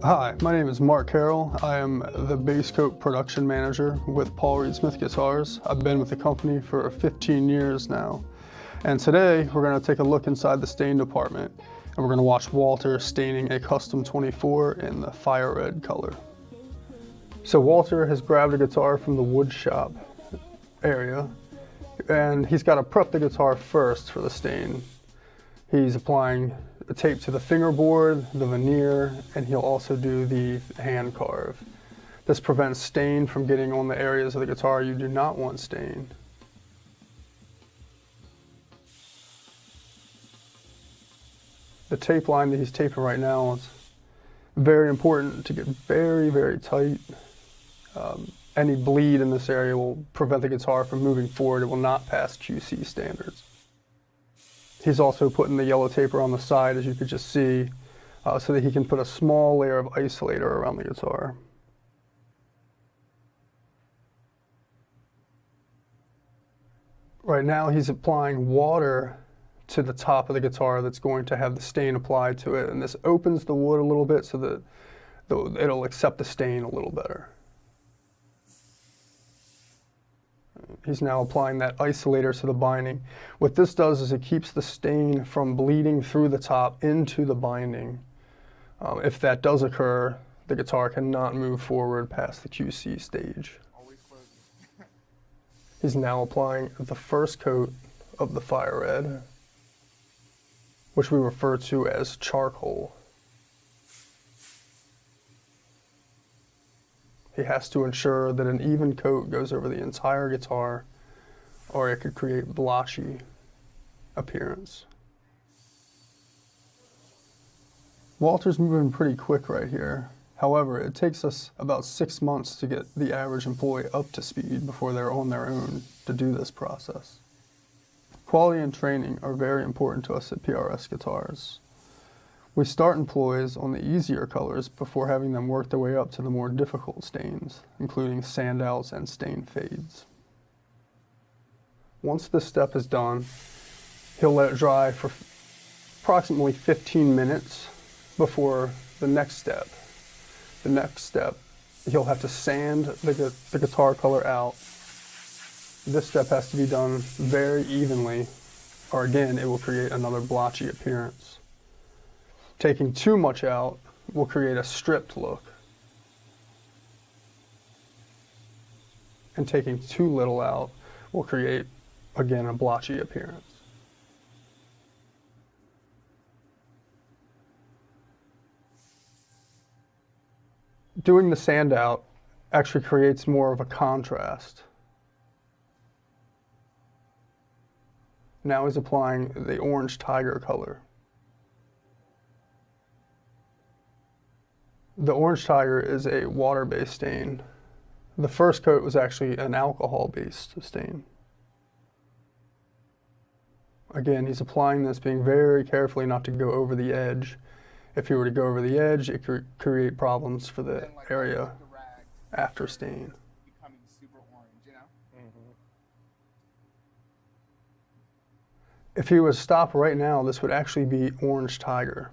Hi, my name is Mark Carroll. I am the base coat production manager with Paul Reed Smith Guitars. I've been with the company for 15 years now. And today we're going to take a look inside the stain department and we're going to watch Walter staining a custom 24 in the fire red color. So Walter has grabbed a guitar from the wood shop area and he's got to prep the guitar first for the stain. He's applying the tape to the fingerboard, the veneer, and he'll also do the hand carve. This prevents stain from getting on the areas of the guitar you do not want stained. The tape line that he's taping right now is very important to get very, very tight. Any bleed in this area will prevent the guitar from moving forward. It will not pass QC standards. He's also putting the yellow taper on the side, as you could just see, so that he can put a small layer of isolator around the guitar. Right now he's applying water to the top of the guitar that's going to have the stain applied to it, and this opens the wood a little bit so that it'll accept the stain a little better. He's now applying that isolator to the binding. What this does is it keeps the stain from bleeding through the top into the binding. If that does occur, the guitar cannot move forward past the QC stage. He's now applying the first coat of the fire red, which we refer to as charcoal. He has to ensure that an even coat goes over the entire guitar, or it could create blotchy appearance. Walter's moving pretty quick right here. However, it takes us about 6 months to get the average employee up to speed before they're on their own to do this process. Quality and training are very important to us at PRS Guitars. We start employees on the easier colors before having them work their way up to the more difficult stains, including sandouts and stain fades. Once this step is done, he'll let it dry for approximately 15 minutes before the next step. The next step, he'll have to sand the guitar color out. This step has to be done very evenly, or again, it will create another blotchy appearance. Taking too much out will create a stripped look. And taking too little out will create, again, a blotchy appearance. Doing the sand out actually creates more of a contrast. Now he's applying the orange tiger color. The orange tiger is a water-based stain. The first coat was actually an alcohol-based stain. Again, he's applying this, being very carefully not to go over the edge. If he were to go over the edge, it could create problems for the area after stain. Becoming super orange, you know? Mm-hmm. If he was to stop right now, this would actually be orange tiger.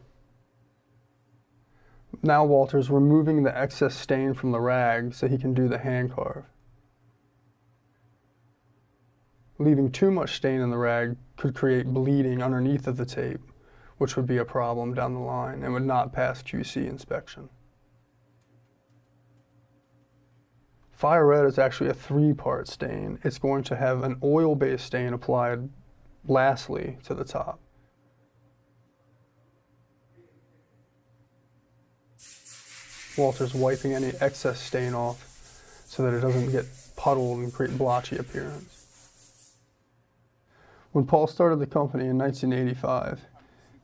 Now Walter's removing the excess stain from the rag so he can do the hand carve. Leaving too much stain in the rag could create bleeding underneath of the tape, which would be a problem down the line and would not pass QC inspection. Fire red is actually a 3-part stain. It's going to have an oil-based stain applied lastly to the top. Walter's wiping any excess stain off so that it doesn't get puddled and create blotchy appearance. When Paul started the company in 1985,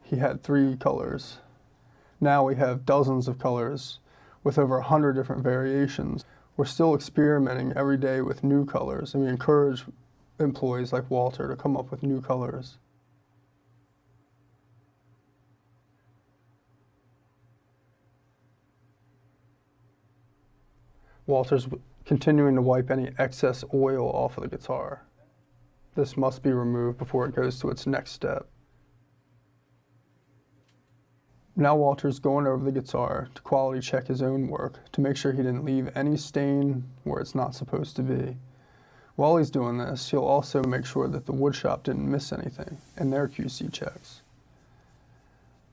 he had 3 colors. Now we have dozens of colors with over 100 different variations. We're still experimenting every day with new colors, and we encourage employees like Walter to come up with new colors. Walter's continuing to wipe any excess oil off of the guitar. This must be removed before it goes to its next step. Now Walter's going over the guitar to quality check his own work to make sure he didn't leave any stain where it's not supposed to be. While he's doing this, he'll also make sure that the woodshop didn't miss anything in their QC checks.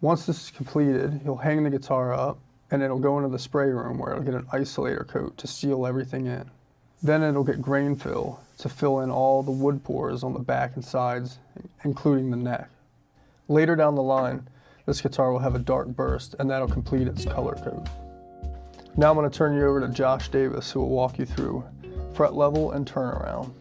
Once this is completed, he'll hang the guitar up and it'll go into the spray room where it'll get an isolator coat to seal everything in. Then it'll get grain fill to fill in all the wood pores on the back and sides, including the neck. Later down the line, this guitar will have a dark burst and that'll complete its color coat. Now I'm going to turn you over to Josh Davis, who will walk you through fret level and turnaround.